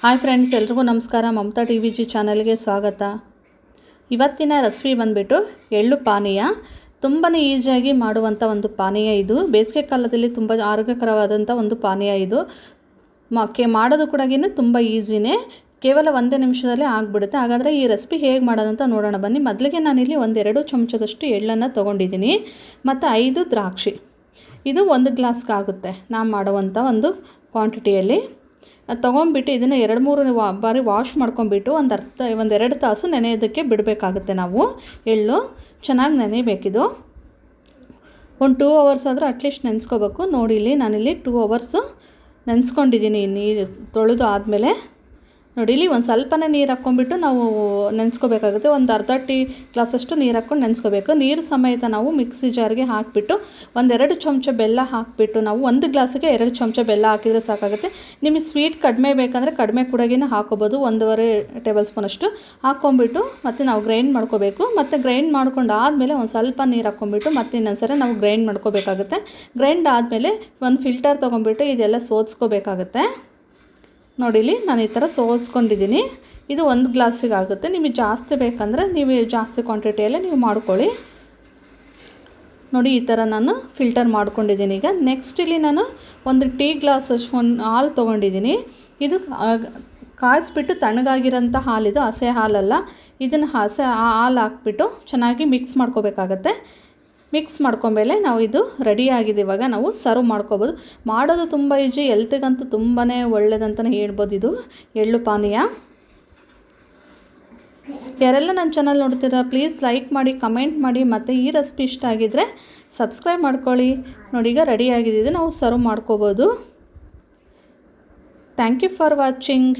Hi friends, ಎಲ್ರಿಗೂ ನಮಸ್ಕಾರ. Mamata T V G ಚಾನಲ್ಗೆ ಸ್ವಾಗತ. ಇವತ್ತಿನ ರೆಸಿಪಿ ಬಂದುಬಿಟ್ಟು ಎಳ್ಳು ಪಾನೀಯ. ತುಂಬಾ ಈಸಿಯಾಗಿ ಮಾಡುವಂಥ ಒಂದು ಪಾನೀಯ ಇದು. ಬೇಸಿಗೆ ಕಾಲದಲ್ಲಿ ತುಂಬ ಆರೋಗ್ಯಕರವಾದಂಥ ಒಂದು ಪಾನೀಯ ಇದು. ಮಾಡೋದು ಕೂಡ ತುಂಬ ಈಸಿನೇ, ಕೇವಲ 1 ನಿಮಿಷದಲ್ಲೇ ಆಗಿಬಿಡುತ್ತೆ. ಹಾಗಾದರೆ ಈ ರೆಸಿಪಿ ಹೇಗೆ ಮಾಡೋದಂತ ನೋಡೋಣ ಬನ್ನಿ. ಮೊದಲಿಗೆ ನಾನಿಲ್ಲಿ 1-2 ಚಮಚದಷ್ಟು ಎಳ್ಳನ್ನು ತೊಗೊಂಡಿದ್ದೀನಿ ಮತ್ತು 5 ದ್ರಾಕ್ಷಿ. ಇದು 1 ಗ್ಲಾಸ್ಗೆ ಆಗುತ್ತೆ ನಾನು ಮಾಡುವಂಥ ಒಂದು ಕ್ವಾಂಟಿಟಿಯಲ್ಲಿ. ತೊಗೊಂಬಿಟ್ಟು ಇದನ್ನು 2-3 ಬಾರಿ ವಾಶ್ ಮಾಡ್ಕೊಂಬಿಟ್ಟು ಒಂದು 2 ತಾಸು ನೆನೆಯೋದಕ್ಕೆ ಬಿಡಬೇಕಾಗುತ್ತೆ. ನಾವು ಎಳ್ಳು ಚೆನ್ನಾಗಿ ನೆನೆಯಬೇಕಿದು. ಒಂದು 2 ಅವರ್ಸ್ ಆದರೂ ಅಟ್ಲೀಸ್ಟ್ ನೆನೆಸ್ಕೋಬೇಕು. ನೋಡಿ, ಇಲ್ಲಿ ನಾನಿಲ್ಲಿ 2 ಅವರ್ಸು ನೆನೆಸ್ಕೊಂಡಿದ್ದೀನಿ. ನೀರು ತೊಳೆದು ಆದಮೇಲೆ ನೋಡಿ, ಇಲ್ಲಿ ಒಂದು ಸ್ವಲ್ಪನೇ ನೀರು ಹಾಕ್ಕೊಂಬಿಟ್ಟು ನಾವು ನೆನೆಸ್ಕೋಬೇಕಾಗುತ್ತೆ. ಒಂದು ಅರ್ಧ ಟೀ ಗ್ಲಾಸಷ್ಟು ನೀರು ಹಾಕ್ಕೊಂಡು ನೆನೆಸ್ಕೋಬೇಕು. ನೀರು ಸಮೇತ ನಾವು ಮಿಕ್ಸಿ ಜಾರ್ಗೆ ಹಾಕಿಬಿಟ್ಟು 1-2 ಚಮಚ ಬೆಲ್ಲ ಹಾಕಿಬಿಟ್ಟು, ನಾವು 1 ಗ್ಲಾಸಿಗೆ 2 ಚಮಚ ಬೆಲ್ಲ ಹಾಕಿದರೆ ಸಾಕಾಗುತ್ತೆ. ನಿಮಗೆ ಸ್ವೀಟ್ ಕಡಿಮೆ ಬೇಕಂದರೆ ಕಡಿಮೆ ಕೂಡಗಿನ ಹಾಕೋಬೋದು. 1.5 ಟೇಬಲ್ ಸ್ಪೂನಷ್ಟು ಹಾಕ್ಕೊಂಬಿಟ್ಟು ಮತ್ತು ನಾವು ಗ್ರೈಂಡ್ ಮಾಡ್ಕೋಬೇಕು. ಮತ್ತು ಗ್ರೈಂಡ್ ಮಾಡ್ಕೊಂಡು ಆದಮೇಲೆ ಒಂದು ಸ್ವಲ್ಪ ನೀರು ಹಾಕ್ಕೊಂಬಿಟ್ಟು ಮತ್ತೆ ಇನ್ನೊಂದ್ಸರಿ ನಾವು ಗ್ರೈಂಡ್ ಮಾಡ್ಕೋಬೇಕಾಗುತ್ತೆ. ಗ್ರೈಂಡ್ ಆದಮೇಲೆ ಒಂದು ಫಿಲ್ಟರ್ ತೊಗೊಂಬಿಟ್ಟು ಇದೆಲ್ಲ ಸೋದಿಸ್ಕೋಬೇಕಾಗುತ್ತೆ. ನೋಡಿಲಿ, ನಾನು ಈ ಥರ ಸೋದಿಸ್ಕೊಂಡಿದ್ದೀನಿ. ಇದು 1 ಗ್ಲಾಸಿಗೆ ಆಗುತ್ತೆ. ನಿಮಗೆ ಜಾಸ್ತಿ ಬೇಕಂದರೆ ನೀವು ಜಾಸ್ತಿ ಕ್ವಾಂಟಿಟಿಯಲ್ಲೇ ನೀವು ಮಾಡ್ಕೊಳ್ಳಿ. ನೋಡಿ, ಈ ಥರ ನಾನು ಫಿಲ್ಟರ್ ಮಾಡ್ಕೊಂಡಿದ್ದೀನಿ. ಈಗ ನೆಕ್ಸ್ಟ್ ಇಲ್ಲಿ ನಾನು 1 ಟೀ ಗ್ಲಾಸಷ್ಟು ಹಾಲು ತೊಗೊಂಡಿದ್ದೀನಿ. ಇದು ಕಾಯಿಸ್ಬಿಟ್ಟು ತಣ್ಣಗಾಗಿರೋಂಥ ಹಾಲಿದು, ಹಸೆ ಹಾಲಲ್ಲ. ಇದನ್ನು ಹಾಲು ಹಾಕ್ಬಿಟ್ಟು ಚೆನ್ನಾಗಿ ಮಿಕ್ಸ್ ಮಾಡ್ಕೋಬೇಕಾಗತ್ತೆ. ಮಿಕ್ಸ್ ಮಾಡ್ಕೊಂಡ್ಮೇಲೆ ನಾವು ಇದು ರೆಡಿಯಾಗಿದೆ. ಇವಾಗ ನಾವು ಸರ್ವ್ ಮಾಡ್ಕೋಬೋದು. ಮಾಡೋದು ತುಂಬ ಈಜಿ, ಹೆಲ್ತಿಗಂತೂ ತುಂಬಾ ಒಳ್ಳೆಯದಂತಲೇ ಹೇಳ್ಬೋದು ಇದು ಎಳ್ಳು ಪಾನೀಯ. ಯಾರೆಲ್ಲ ನನ್ನ ಚಾನಲ್ ನೋಡ್ತೀರಾ ಪ್ಲೀಸ್ ಲೈಕ್ ಮಾಡಿ, ಕಮೆಂಟ್ ಮಾಡಿ, ಮತ್ತು ಈ ರೆಸಿಪಿ ಇಷ್ಟ ಆಗಿದ್ದರೆ ಸಬ್ಸ್ಕ್ರೈಬ್ ಮಾಡ್ಕೊಳ್ಳಿ. ನೋಡಿ, ಈಗ ರೆಡಿಯಾಗಿದೆ. ನಾವು ಸರ್ವ್ ಮಾಡ್ಕೋಬೋದು. Thank you for watching.